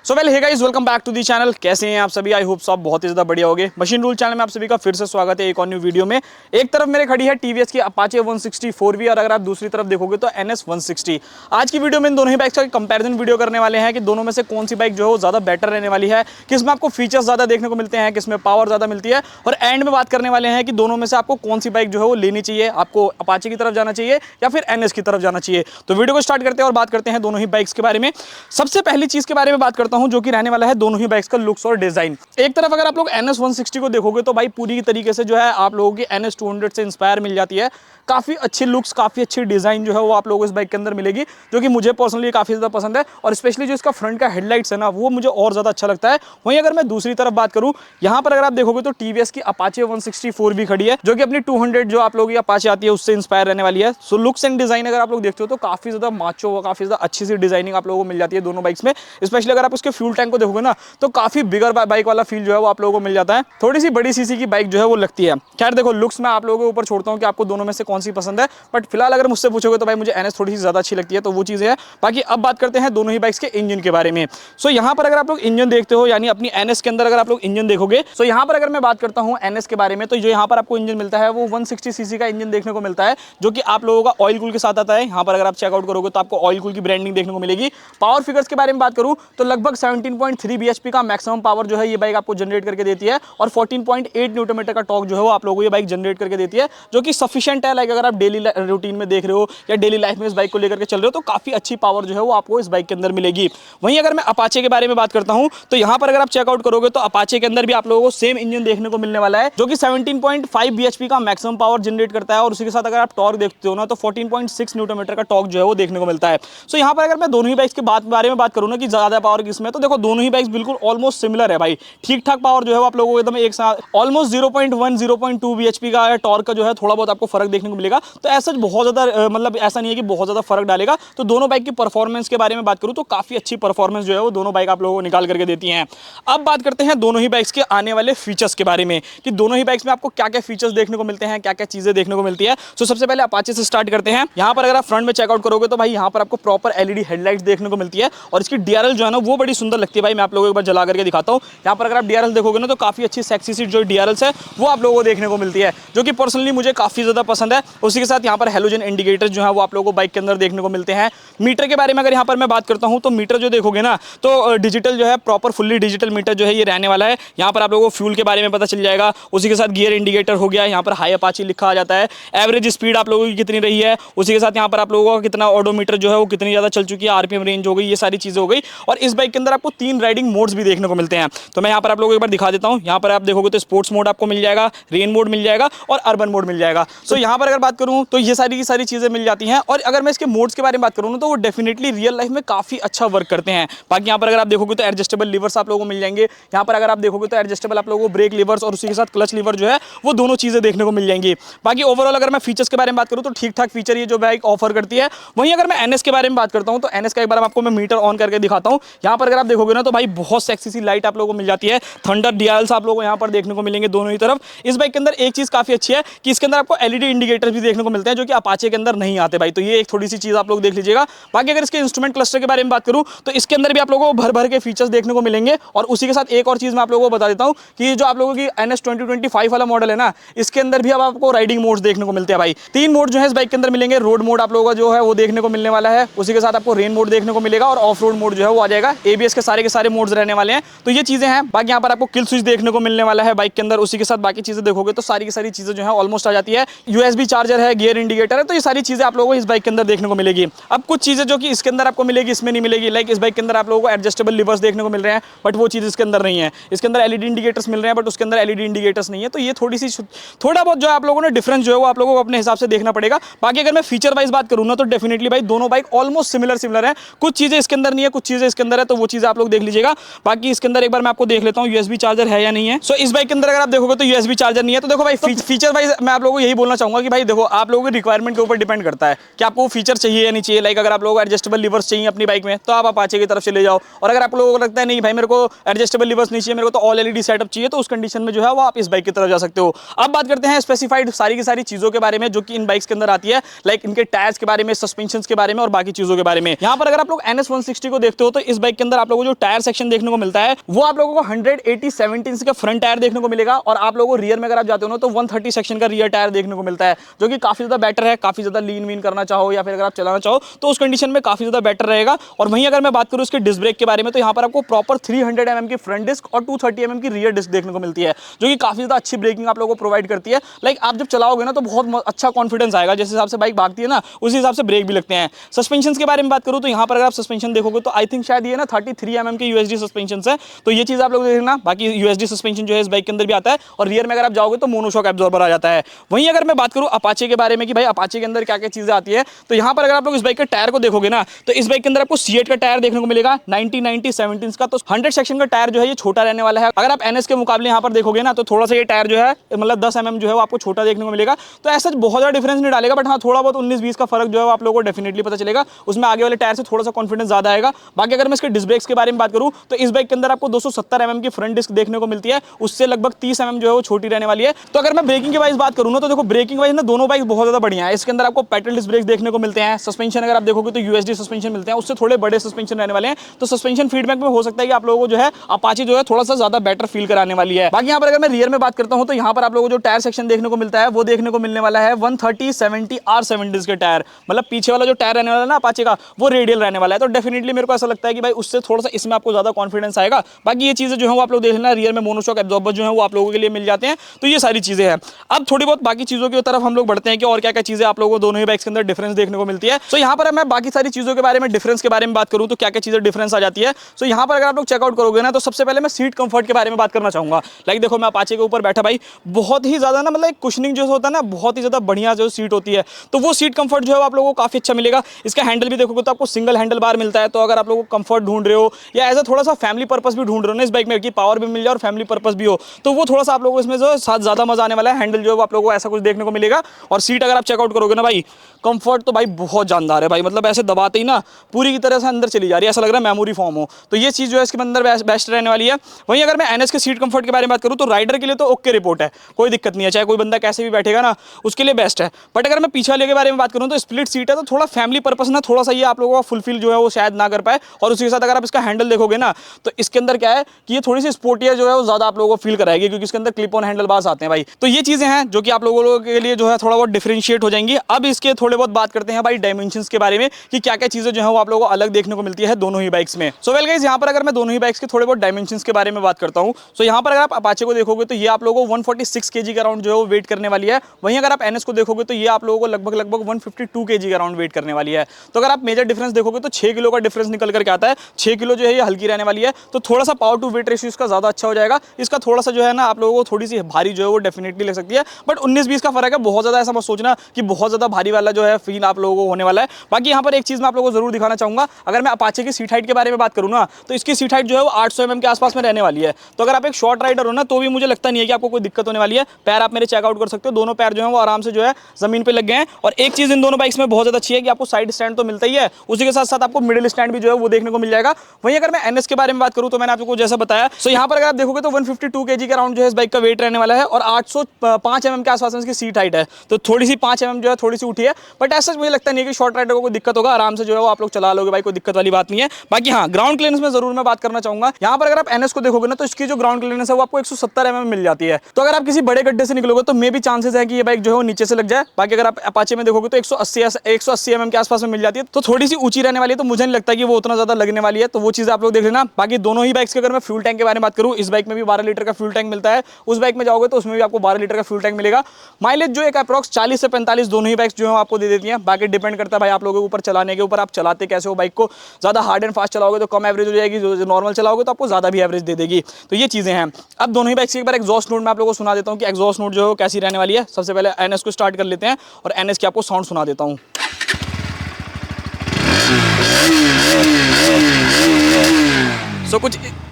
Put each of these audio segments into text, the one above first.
So well hey guys, welcome back to the channel. कैसे हैं आप सभी? आई होप सब बहुत ही ज़्यादा बढ़िया होंगे। मशीन रूल चैनल में आप सभी का फिर से स्वागत है एक और न्यू वीडियो में। एक तरफ मेरे खड़ी है टीवीएस की अपाचे 160 4V और अगर आप दूसरी तरफ देखोगे तो NS 160। आज की वीडियो में इन दोनों ही बाइक्स का कंपैरिजन वीडियो करने वाले हैं कि दोनों में से कौन सी बाइक जो है वो ज़्यादा बेटर रहने वाली है, किसमें आपको फीचर्स ज़्यादा देखने को मिलते हैं, किसमें पावर ज़्यादा मिलती है, और एंड में बात करने वाले हैं कि दोनों में से आपको कौन सी बाइक जो है वो लेनी चाहिए, आपको अपाचे की तरफ जाना चाहिए या फिर NS की तरफ जाना चाहिए। तो वीडियो को स्टार्ट करते हैं और बात करते हैं दोनों ही बाइक्स के बारे में। सबसे पहली चीज़ के बारे में बात करता हूं जो कि रहने वाला है दोनों ही बाइक्स का लुक्स और डिजाइन। एक तरफ अगर आप लोग NS 160 को देखोगे तो भाई पूरी तरीके से जो है आप लोगों की NS 200 से इंस्पायर मिल जाती है। काफ़ी अच्छी लुक्स, काफ़ी अच्छी डिज़ाइन जो है वो आप लोगों को इस बाइक के अंदर मिलेगी, जो कि मुझे पर्सनली काफ़ी ज़्यादा पसंद है। और स्पेशली जो इसका फ्रंट का हेडलाइट्स है ना, वो मुझे और ज़्यादा अच्छा लगता है। वहीं अगर मैं दूसरी तरफ बात करूँ, यहाँ पर अगर आप देखोगे तो TVS की अपाचे 160 4V खड़ी है, जो कि अपनी 200 जो आप लोगों की अपाचे आती है उससे इंस्पायर रहने वाली है। सो लुक्स एंड डिज़ाइन अगर आप लोग देखते हो तो काफ़ी ज़्यादा माचो, काफ़ी ज़्यादा अच्छी सी डिज़ाइनिंग आप लोगों को मिल जाती है दोनों बाइक्स में। स्पेशली अगर आप उसके फ्यूल टैंक को देखोगे ना तो काफ़ी बिगर बाइक वाला फील जो है वो आप लोगों को मिल जाता है। थोड़ी सी बड़ी सीसी की बाइक जो है वो लगती है। खैर देखो, लुक्स मैं आप लोगों के ऊपर छोड़ता हूँ कि आपको दोनों में से कौन सी पसंद है, बट फिलहाल अगर मुझसे पूछोगे तो भाई मुझे NS थोड़ी सी ज़्यादा अच्छी लगती है, तो वो चीज़ें हैं। बाकी अब बात करते हैं दोनों ही बाइक्स के इंजन के बारे में। सो यहाँ पर अगर आप लोग इंजन देखते हो, यानी अपनी NS के अंदर अगर आप लोग इंजन देखोगे, सो यहाँ पर अगर मैं बात करता हूँ NS के बारे में, तो जो यहाँ पर आपको इंजन मिलता है वो 160cc का इंजन देखने को मिलता है, जो कि आप लोगों का ऑयल कूल के साथ आता है। यहाँ पर अगर आप चेकआउट करोगे तो आपको ऑयल कूल की ब्रांडिंग देखने को मिलेगी। पावर फिगर्स के बारे में बात करूँ तो लगभग 17.3 bhp का मैक्सिमम पावर जो है ये बाइक आपको जनरेट करके देती है, और 14.8 न्यूटन मीटर का टॉर्क जो है वो आप लोगों को ये बाइक जनरेट करके देती है, जो कि सफिशिएंट है। लाइक अगर आप डेली रूटीन में देख रहे हो या डेली लाइफ में इस बाइक को लेकर के चल रहे हो तो काफी अच्छी पावर जो है वो आपको इस बाइक के अंदर मिलेगी। वहीं अगर मैं अपाचे के बारे में बात करता हूं तो यहां पर अगर आप चेकआउट करोगे तो अपाचे के अंदर भी आप लोगों को सेम इंजन देखने को मिलने वाला है, जो कि 17.5 bhp का मैक्सिमम पावर जनरेट करता है, और उसी के साथ अगर आप टॉर्क देखते हो ना तो 14.6 न्यूटन मीटर का टॉर्क जो है वो देखने को मिलता है। सो यहाँ पर अगर मैं दोनों ही बाइक्स के बारे में बात करूँ ना कि ज्यादा पावर किसमें, तो देखो दोनों ही बाइक्स बिल्कुल ऑलमोस्ट सिमिलर है भाई। ठीक ठाक पावर जो है वो आप लोगों को एकदम एक साथ ऑलमोस्ट 0.1 0.2 bhp का टॉर्क का जो है थोड़ा बहुत आपको फर्क देखने को मिलेगा। तो ऐसा बहुत ज्यादा मतलब ऐसा नहीं है कि बहुत ज्यादा फर्क डालेगा। तो दोनों बाइक की परफॉर्मेंस के बारे में बात करूं तो काफी अच्छी परफॉर्मेंस जो है वो दोनों बाइक आप लोगों को निकाल करके देती हैं। अब बात करते हैं दोनों ही बाइक्स के आने वाले फीचर्स के बारे में कि दोनों ही बाइक्स में आपको क्या क्या फीचर्स देखने को मिलते हैं, क्या क्या चीजें देखने को मिलती है। तो सबसे पहले अपाचे से स्टार्ट करते हैं। यहाँ पर अगर आप फ्रंट में चेकआउट करोगे तो भाई यहाँ पर आपको प्रॉपर LED हेडलाइट्स देखने को मिलती है, और इसकी DRL जो है ना वो बड़ी सुंदर लगती है भाई। मैं आप लोगों को एक बार जला करके दिखाता हूँ। यहाँ पर अगर आप DRL देखोगे ना तो काफी अच्छी सेक्सी सी जो DRLs है वो आप लोगों को देखने को मिलती है, जो कि पर्सनली मुझे काफी ज्यादा पसंद है। उसी के साथ यहाँ पर हेलोजन इंडिकेटर्स जो है वो आप लोगों को बाइक के अंदर देखने को मिलते हैं। मीटर के बारे में अगर यहाँ पर मैं बात करता हूँ तो मीटर जो देखोगे ना तो डिजिटल जो है, प्रॉपर फुल्ली डिजिटल मीटर जो है ये रहने वाला है। यहाँ पर आप लोगों को फ्यूल के बारे में पता चल जाएगा। उसी के साथ गियर इंडिकेटर हो गया, यहाँ पर हाई अपाची लिखा आ जाता है, एवरेज स्पीड आप लोगों की कितनी रही है, उसी के साथ यहाँ पर आप लोगों का कितना ऑडोमीटर जो है वो कितनी ज़्यादा चल चुकी है, RPM रेंज हो गई, ये सारी चीज़ें हो गई। और इस बाइक के अंदर आपको 3 राइडिंग मोड्स भी देखने को मिलते हैं। तो मैं यहाँ पर आप लोगों को एक बार दिखा देता हूँ। यहाँ पर आप देखोगे तो स्पोर्ट्स मोड आपको मिल जाएगा, रेन मोड मिल जाएगा और अर्बन मोड मिल जाएगा। सो यहाँ पर अगर बात करूँ तो ये सारी की सारी चीज़ें मिल जाती हैं। और अगर मैं इसके मोड्स के बारे में बात करूँ ना तो वो डेफिनेटली रियल लाइफ में काफ़ी अच्छा वर्क करते हैं। बाकी यहाँ पर अगर आप देखोगे तो एडजस्टेबल लीवर्स आप लोगों को मिल जाएंगे। यहाँ पर अगर आप देखोगे तो एडजस्टेबल आप लोगों को ब्रेक लीवर्स और उसी के साथ क्लच लीवर जो है वो दोनों चीज़ें देखने को मिल जाएंगी। बाकी ओवरऑल अगर मैं फीचर्स के बारे में बात करूँ तो ठीक ठाक फीचर ये जो बाइक ऑफर करती है। वहीं अगर मैं NS के बारे में बात करता हूँ तो NS का एक बार आपको मैं मीटर ऑन करके दिखाता हूँ। यहाँ पर अगर आप देखोगे ना तो भाई बहुत सेक्सी सी लाइट आप लोगों को मिल जाती है। थंडर DRLs आप लोगों को यहाँ पर देखने को मिलेंगे दोनों ही तरफ। इस बाइक के अंदर एक चीज़ काफ़ी अच्छी है कि इसके अंदर आपको LED इंडिकेटर्स भी देखने को मिलते हैं, जो कि अपाचे के अंदर नहीं आते भाई। तो ये एक थोड़ी सी चीज़ आप लोग देख लीजिएगा। बाकी अगर इसके इंस्ट्रूमेंट क्लस्टर के बारे में बात करूँ तो इसके अंदर भी आप लोगों को भर भर के फीचर्स देखने को मिलेंगे। और उसी के साथ एक और चीज़ मैं आप लोगों को बता देता हूँ कि जो आप लोगों की NS 2025 वाला मॉडल है ना, इसके अंदर भी अब आपको राइडिंग मोड्स देखने को मिलते हैं भाई। 3 मोड जो है इस बाइक के अंदर मिलेंगे। रोड मोड आप लोगों का जो है वो देखने को मिलने वाला है, उसी के साथ आपको रेन मोड देखने को मिलेगा, और ऑफ रोड मोड जो है वो आ जाएगा। ABS के सारे मोड्स रहने वाले हैं। तो ये चीज़ें हैं। बाकी यहाँ पर आपको किल स्विच देखने को मिलने वाला है बाइक के अंदर। उसी के साथ बाकी चीज़ें देखोगे तो सारी की सारी चीज़ें जो है ऑलमोस्ट आ जाती है। USB चार्जर है, गियर इंडिकेटर है, तो ये सारी चीज़ें आप लोगों को इस बाइक के अंदर देखने को मिलेगी। अब कुछ चीज़ें जो कि इसके अंदर आपको मिलेगी इसमें नहीं मिलेगी। लाइक इस बाइक के अंदर आप लोगों को एडजस्टेबल लिवर्स देखने को मिल रहे हैं, बट वो चीज़ इसके अंदर नहीं है। इसके अंदर LED इंडिकेटर्स मिल रहे हैं, बट उसके अंदर LED इंडिकेटर्स नहीं है। तो ये थोड़ा बहुत जो आप लोगों ने डिफरेंस जो है वो आप लोगों को अपने हिसाब से देखना पड़ेगा। बाकी अगर मैं फीचर वाइज बात करूँ ना तो डेफिनेटली भाई दोनों बाइक ऑलमोस्ट सिमिलर है। कुछ चीज़ें इसके अंदर नहीं है, कुछ चीज़ें इसके अंदर है, तो वो चीज़ें आप लोग देख लीजिएगा। बाकी इसके अंदर एक बार मैं आपको देख लेता हूँ USB चार्जर है या नहीं है। सो इस बाइक के अंदर अगर आप देखोगे तो USB चार्जर नहीं है। तो देखो भाई फीचर वाइज मैं आप लोगों को यही बोलना चाहूँगा कि भाई देखो आप लोगों की रिक्वायरमेंट के ऊपर डिपेंड करता है कि आपको फीचर चाहिए या नहीं चाहिए। लाइक अगर आप लोगों को एडजस्टेबल लिवर्स चाहिए अपनी बाइक में तो आप अपाचे की तरफ से ले जाओ, और अगर आप लोगों को लगता है नहीं भाई मेरे को एडजस्टेबल लिवर्स नहीं चाहिए, मेरे को तो ऑल LED सेटअप चाहिए, तो उस कंडीशन में जो है वो आप इस बाइक की तरफ जा सकते हो। अब बात करते हैं स्पेसिफाइड सारी की सारी चीज़ों के बारे में जो कि इन बाइक्स के अंदर आती है। लाइक इनके टायर्स के बारे में, सस्पेंशन के बारे में और बाकी चीज़ों के बारे में। यहाँ पर अगर आप लोग NS 160 को देखते हो तो इस बाइक के अंदर अंदर आप लोगों को जो टायर सेक्शन देखने को मिलता है वो आप लोगों को 180/70 इंच का फ्रंट टायर देखने को मिलेगा, और आप लोगों को रियर में अगर आप जाते हो ना तो 130 सेक्शन का रियर टायर देखने को मिलता है, जो कि काफी ज्यादा बेटर है। काफी ज्यादा लीन वीन करना चाहो या फिर अगर आप चलाना चाहो तो उस कंडीशन में काफी ज्यादा बेटर रहेगा। और वहीं अगर मैं बात करूं इसके डिस्क ब्रेक के बारे में तो यहाँ पर आपको प्रॉपर 300 mm की फ्रंट डिस्क और 230 mm की रियर डिस्क देखने को मिलती है, जो कि काफी ज्यादा अच्छी ब्रेकिंग आप लोगों को प्रोवाइड करती है। लाइक आप जब चलाओगे ना तो बहुत अच्छा कॉन्फिडेंस आएगा, जिस हिसाब से बाइक भागती है ना उसी हिसाब से ब्रेक भी लगते हैं। सस्पेंशन के बारे में बात करूं तो यहाँ पर अगर आप सस्पेंशन देखोगे तो आई थिंक शायद ये ना 33 mm के यूएसडी सस्पेंशन है, तो ये चीज आप लोग देखना। बाकी यूएसडी सस्पेंशन जो है इस बाइक के अंदर भी आता है, और रियर में अगर आप जाओगे तो मोनोशॉक एब्जॉर्बर आ जाता है। वहीं अगर मैं बात करूं अपाचे के बारे में कि भाई अपाचे के अंदर क्या क्या चीजें आती है, तो यहाँ पर अगर आप लोग इस बाइक के टायर को देखोगे ना तो इस बाइक के अंदर आपको C8 का टायर देखने को मिलेगा 90/90/17 का, तो 100 सेक्शन का टायर जो है ये छोटा रहने वाला है। अगर आप NS के मुकाबले यहाँ पर देखोगे ना तो थोड़ा सा ये टायर जो है मतलब 10 mm जो है वो आपको छोटा देखने को मिलेगा, तो ऐसा बहुत ज्यादा डिफरेंस नहीं डालेगा, बट हाँ थोड़ा बहुत 19-20 का फर्क जो है आप लोगों को डेफिनेटली पता चलेगा। उसमें आगे वाले टायर से थोड़ा सा कॉन्फिडेंस ज्यादा आएगा। बाकी अगर मैं इसके डिस्क ब्रेक्स के बारे में बात करूं तो इस बाइक के अंदर आपको 270 mm की फ्रंट डिस्क देखने को मिलती है, उससे लगभग 30 mm जो है वो छोटी रहने वाली है। तो अगर मैं ब्रेकिंग की वाइज बात करूं ना तो देखो ब्रेकिंग वाइज ना दोनों बाइक बहुत ज्यादा बढ़िया है। इसके अंदर आपको पेडल डिस्क ब्रेक देखने को मिलते हैं। सस्पेंशन अगर आप देखोगे तो यूएसडी सस्पेंशन मिलते हैं, उससे थोड़े बड़े सस्पेंशन रहने वाले हैं, तो सस्पेंशन फीडबैक में हो सकता है कि आप लोगों को जो है अपाचे जो है थोड़ा सा ज्यादा बेटर फील कराने वाली है। बाकी यहाँ पर अगर मैं रियर में बात करता हूं तो यहाँ पर आप लोगों को जो टायर सेक्शन देखने को मिलता है वो देखने को मिलने वाला है 130/70 R70 के टायर, मतलब पीछे वाला जो टायर रहने वाला है ना अपाचे का वो रेडियल रहने वाला है। तो डेफिनेटली मेरे को ऐसा लगता है कि भाई उससे थोड़ा सा इसमें आपको ज्यादा कॉन्फिडेंस आएगा। बाकी ये चीजें जो है वो आप लोग देख लेना, रियर में मोनोशॉक एब्जॉर्बर जो है वो आप लोगों के लिए मिल जाते हैं। तो ये सारी चीजें हैं। अब थोड़ी बहुत बाकी चीजों की तरफ हम लोग बढ़ते हैं कि और क्या क्या चीजें आप लोगों को दोनों ही बाइक्स के अंदर डिफरेंस देखने को मिलती है। सो यहाँ पर मैं बाकी सारी चीजों के बारे में डिफरेंस के बारे में बात करूँ तो क्या क्या चीजें डिफरेंस आ जाती है। सो यहाँ पर अगर आप लोग चेकआउट करोगे ना तो सबसे पहले मैं सीट कंफर्ट के बारे में बात करना चाहूंगा। लाइक देखो मैं अपाचे के ऊपर बैठा भाई, बहुत ही ज्यादा ना मतलब कुशनिंग जो होता है ना बहुत ही ज्यादा बढ़िया जो सीट होती है, तो वो सीट कंफर्ट जो है आप लोगों को काफी अच्छा मिलेगा। इसका हैंडल भी देखोगे तो आपको सिंगल हैंडल बार मिलता है, तो अगर आप लोगों को कंफर्ट ढूंढ रहे हो या एज अ थोड़ा सा फैमिली पर्पस भी ढूंढ रहे हो ना इस बाइक में कि पावर भी मिल जाए और फैमिली पर्पस भी हो, तो वो थोड़ा सा आप लोगों को इसमें जो साथ ज्यादा मजा आने वाला है। हैंडल जो है आप लोगों को ऐसा कुछ देखने को मिलेगा, और सीट अगर आप चेकआउट करोगे ना भाई कंफर्ट तो भाई बहुत जानदार है भाई, मतलब ऐसे दबाते ही ना पूरी की तरह से अंदर चली जा रही है, ऐसा लग रहा है मेमोरी फॉर्म हो। तो ये चीज जो है इसके अंदर बेस्ट रहने वाली है। वहीं अगर मैं NS के सीट कंफर्ट के बारे में बात करूं तो राइडर के लिए तो ओके रिपोर्ट है, कोई दिक्कत नहीं है, चाहे कोई बंदा कैसे भी बैठेगा ना उसके लिए बेस्ट है। बट अगर मैं पीछे वाले के बारे में बात करूं तो स्प्लिट सीट है, तो थोड़ा फैमिली पर्पस ना थोड़ा सा ये आप लोगों का फुलफिल जो है वो शायद ना कर पाए। और उसके साथ अगर आप इसका हैंडल देखोगे ना तो इसके अंदर क्या है कि ये थोड़ी सी स्पोर्टियर जो है वो ज्यादा आप लोगों को फील कराएगी, क्योंकि इसके अंदर क्लिप ऑन हैंडल बार्स आते हैं भाई। तो ये चीजें हैं जो कि आप लोगों के लिए जो है थोड़ा बहुत डिफरेंशिएट हो जाएंगी। अब इसके थोड़े बहुत बात करते हैं भाई डायमेंशंस के बारे में कि क्या क्या चीजें जो है वो आप लोगों को अलग देखने को मिलती है दोनों ही बाइक्स में। सो वेल गाइस, यहाँ पर अगर मैं दोनों ही बाइक्स के थोड़े बहुत डायमेंशंस के बारे में बात करता हूँ, सो यहाँ पर अगर आप अपाचे को देखोगे तो ये आप लोगों को 146 kg का राउंड जो है वो वेट करने वाली है। वहीं अगर आप NS को देखोगे तो ये आप लोगों को लगभग 152 kg का राउंड वेट करने वाली है। तो अगर आप मेजर डिफरेंस देखोगे तो 6 किलो का डिफरेंस निकल करके आता है। 6 किलो जो है ये हल्की रहने वाली है, तो थोड़ा सा पावर टू वेट रेशियो इसका ज्यादा अच्छा हो जाएगा। इसका थोड़ा सा जो है ना आप लोगों को थोड़ी सी भारी जो है वो डेफिनेटली लग सकती है, बट 19-20 का फर्क है, बहुत ज्यादा ऐसा मत सोचना कि बहुत ज्यादा भारी वाला जो है फील आप लोगों को होने वाला है। बाकी यहाँ पर एक चीज मैं आप लोगों को जरूर दिखाना चाहूंगा, अगर मैं अपाचे की सीट हाइट के बारे में बात करूँ ना तो इसकी सीट हाइट जो है वो 800 mm के आसपास में रहने वाली है। तो अगर आप एक शॉर्ट राइडर हो ना तो भी मुझे लगता नहीं है कि आपको कोई दिक्कत होने वाली है। पैर आप मेरे चेकआउट कर सकते हो, दोनों पैर जो है वो आराम से जो है जमीन पे लग गए हैं। और एक चीज इन दोनों बाइक्स में बहुत ज्यादा अच्छी है कि आपको साइड स्टैंड तो मिलता ही है, उसी के साथ साथ आपको मिडिल स्टैंड भी जो है वो देखने को मिल जाएगा। वहीं अगर मैं NS के बारे में बात करूं तो मैंने आपको जैसा बताया, सो यहाँ पर अगर आप देखोगे तो 152 kg का राउंड जो है इस बाइक का वेट रहने वाला है, और 805 mm के आसपास इसकी सीट हाइट है, तो थोड़ी सी 5 mm जो है थोड़ी सी उठी है, बट ऐसा मुझे लगता नहीं है कि शॉर्ट राइडर को कोई दिक्कत होगा, आराम से जो है वो आप लोग चला लोगे भाई, कोई दिक्कत वाली बात नहीं है। बाकी हाँ ग्राउंड क्लियरेंस में जरूर मैं बात करना चाहूंगा। यहाँ पर अगर आप NS को देखोगे ना तो इसकी जो ग्राउंड क्लियरेंस है वो आपको 170 mm मिल जाती है। तो अगर आप किसी बड़े गड्ढे से निकलोगे तो मे भी चांसेस है कि ये बाइक जो है वो नीचे से लग जाए। बाकी अगर आप अपाचे में देखोगे तो 180 mm के आसपास में मिल जाती है, तो थोड़ी सी ऊंची रहने वाली है, तो मुझे नहीं लगता कि वो उतना ज्यादा लगने वाली है। तो वो चीज आप लोग देख लेना। बाकी दोनों ही बाइक्स के अगर मैं फ्यूल टैंक के बारे में बात करूँ, इस बाइक में भी 12 लीटर का फ्यूल टैंक मिलता है, उस बाइक में जाओगे तो उसमें भी आपको 12 लीटर का फ्यूल टैंक मिलेगा। माइलेज जो एक अप्रॉक्स 40 से 45 दोनों ही बाइक्स जो है आपको दे देती हैं। बाकी डिपेंड करता है भाई आप लोगों के ऊपर, चलाने के ऊपर, आप चलाते कैसे हो बाइक को। ज्यादा हार्ड एंड फास्ट चलाओगे तो कम एवरेज हो जाएगी, जो नॉर्मल चलाओगे तो आपको ज्यादा भी एवरेज दे देगी। तो ये चीजें हैं। अब दोनों ही बाइक्स की एक बार एग्जॉस्ट नोट मैं आप लोगों को सुना देता हूँ कि एग्जॉस्ट नोट जो है कैसी रहने वाली है। सबसे पहले NS को स्टार्ट कर लेते हैं और NS की आपको साउंड सुना देता हूँ।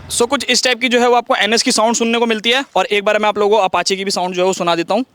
सो कुछ इस टाइप की जो है वो आपको NS की साउंड सुनने को मिलती है। और एक बार मैं आप लोगों को अपाचे की भी साउंड जो है वो सुना देता हूँ।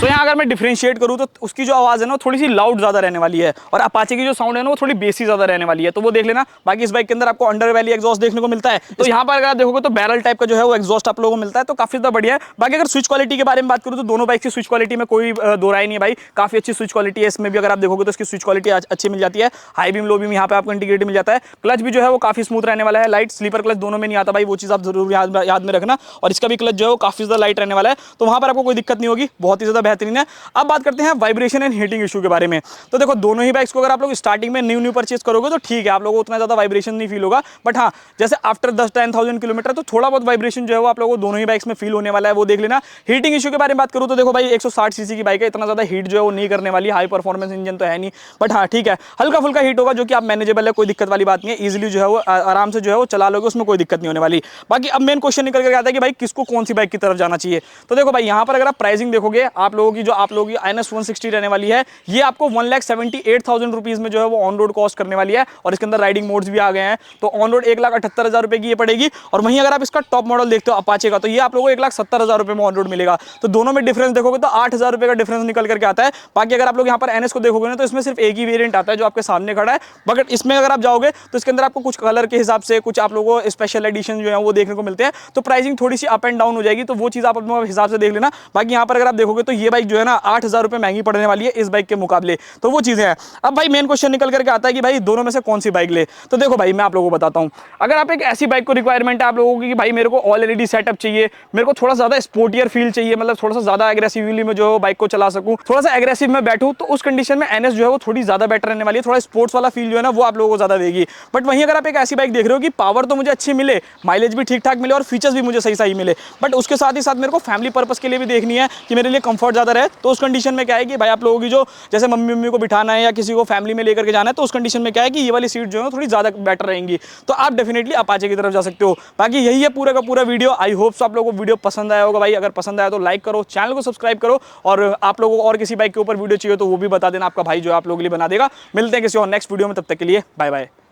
तो यहाँ अगर मैं डिफरेंशिएट करूँ तो उसकी जो आवाज़ है ना थोड़ी सी लाउड ज़्यादा रहने वाली है, और अपाचे की जो साउंड है ना वो थोड़ी बेसी ज़्यादा रहने वाली है, तो वो देख लेना। बाकी इस बाइक के अंदर आपको अंडर वैली एग्जॉस्ट देखने को मिलता है। तो यहाँ पर अगर आप देखोगे तो बैरल टाइप का जो है वो एग्जॉस्ट आप लोगों को मिलता है, तो काफी ज़्यादा बढ़िया है। बाकी अगर स्विच क्वालिटी के बारे में बात करूँ तो दोनों बाइक की स्विच क्वालिटी में कोई दो राय नहीं है भाई, काफी अच्छी स्विच क्वालिटी है। इसमें भी अगर आप देखोगे तो इसकी स्विच क्वालिटी अच्छी मिल जाती है, हाई बीम लो बीम यहाँ पे आपको इंटीग्रेटेड मिल जाता है। क्लच भी जो है वो काफी स्मूथ रहने वाला है, लाइट स्लीपर क्लच दोनों में नहीं आता भाई, वो चीज़ आप जरूर याद में रखना। और इसका भी क्लच जो है वो काफी ज़्यादा लाइट रहने वाला है, तो वहाँ पर आपको कोई दिक्कत नहीं होगी, बहुत ही ज़्यादा बेहतरीन है। अब बात करते हैं वाइब्रेशन एंड हीटिंग इशू के बारे में। तो देखो दोनों ही बाइक्स को अगर आप लोग स्टार्टिंग में न्यू परचेज करोगे तो ठीक है, आप लोगों को उतना ज़्यादा वाइब्रेशन नहीं फील होगा, बट हाँ जैसे आफ्टर 10,000 किलोमीटर तो थोड़ा बहुत वाइब्रेशन जो है वो आप लोगों को दोनों ही बाइक्स में फील होने वाला है, वो देख लेना। हीटिंग इशू के बारे में बात करूँ तो देखो भाई 160 सीसी की बाइक है, इतना ज़्यादा हीट जो है वो नहीं करने वाली, हाई परफॉर्मेंस इंजन तो है नहीं, बट हाँ ठीक है हल्का फुल्का हीट होगा जो कि आप मैनेजेबल है, कोई दिक्कत वाली बात नहीं है, ईजिली जो है वो आराम से जो है वो चला लोगे, उसमें कोई दिक्कत नहीं होने वाली। बाकी अब मेन क्वेश्चन निकल कर आता है कि भाई किसको कौन सी बाइक की तरफ जाना चाहिए। तो देखो भाई यहाँ पर अगर आप प्राइसिंग देखोगे आप लोगों की, जो आप लोगों की NS 160 रहने वाली है, ये आपको 1,78,000 रुपीज़ में जो है वो ऑन रोड कॉस्ट करने वाली है, और इसके अंदर राइडिंग मोड्स भी आ गए हैं। तो ऑन रोड 1,78,000 रुपये की ये पड़ेगी, और वहीं अगर आप इसका टॉप मॉडल देखते हो अपाचे का तो ये आप लोगों को 1,70,000 रुपये में ऑन रोड मिलेगा। तो दोनों में डिफरेंस देखोगे तो 8,000 रुपये का डिफरेंस निकल करके आता है। बाकी अगर आप लोग यहाँ पर NS को देखोगे ना तो इसमें सिर्फ एक ही वेरिएंट आता है जो आपके सामने खड़ा है, बट इसमें अगर आप जाओगे तो इसके अंदर आपको कुछ कलर के हिसाब से कुछ आप लोगों को स्पेशल एडिशन जो है वो देखने को मिलते हैं, तो प्राइसिंग थोड़ी सी अप एंड डाउन हो जाएगी, तो वो चीज़ आप अपने हिसाब से देख लेना। बाकी यहाँ पर अगर आप देखोगे तो ये बाइक जो है ना 8,000 रुपये महंगी पड़ने वाली है इस बाइक के मुकाबले, तो वो चीज़ें हैं। अब भाई मेन क्वेश्चन निकल करके आता है कि भाई दोनों में से कौन सी बाइक ले। तो देखो भाई मैं आप लोगों को बताता हूँ, अगर आप एक ऐसी बाइक को रिक्वायरमेंट है आप लोगों की कि भाई मेरे को ऑल एलईडी सेटअप चाहिए, मेरे को थोड़ा ज़्यादा स्पोर्टियर फील चाहिए, मतलब थोड़ा सा ज़्यादा एग्रेसिवली में जो बाइक को चला सकूँ, थोड़ा सा एग्रेसिव में बैठूँ, तो उस कंडीशन में NS जो है वो थोड़ी ज़्यादा बेटर रहने वाली है, थोड़ा स्पोर्ट्स वाला फील जो है ना वो आप लोगों को ज़्यादा देगी। बट वहीं अगर आप एक ऐसी बाइक देख रहे हो कि पावर तो मुझे अच्छी मिले, माइलेज भी ठीक ठाक मिले और फीचर्स भी मुझे सही मिले, बट उसके साथ ही साथ मेरे को फैमिली पर्पस के लिए भी देखनी है कि मेरे लिए कंफर्ट ज़्यादा रहे, तो उस कंडीशन में क्या है कि भाई आप लोगों की जो जैसे मम्मी को बिठाना है या किसी को फैमिली में लेकर के जाना है, तो उस कंडीशन में क्या है कि ये वाली सीट जो है थोड़ी ज़्यादा बेटर रहेंगी, तो आप डेफिनेटली अपाचे की तरफ जा सकते हो। बाकी यही है पूरा का पूरा वीडियो। आई होप आपको वीडियो पसंद आया होगा भाई, अगर पसंद आया तो लाइक करो, चैनल को सब्सक्राइब करो, और आप लोगों को और किसी बाइक के ऊपर वीडियो चाहिए तो वो भी बता देना, आपका भाई जो आप लोगों के लिए बना देगा। मिलते हैं किसी और नेक्स्ट वीडियो में, तब तक के लिए बाय बाय।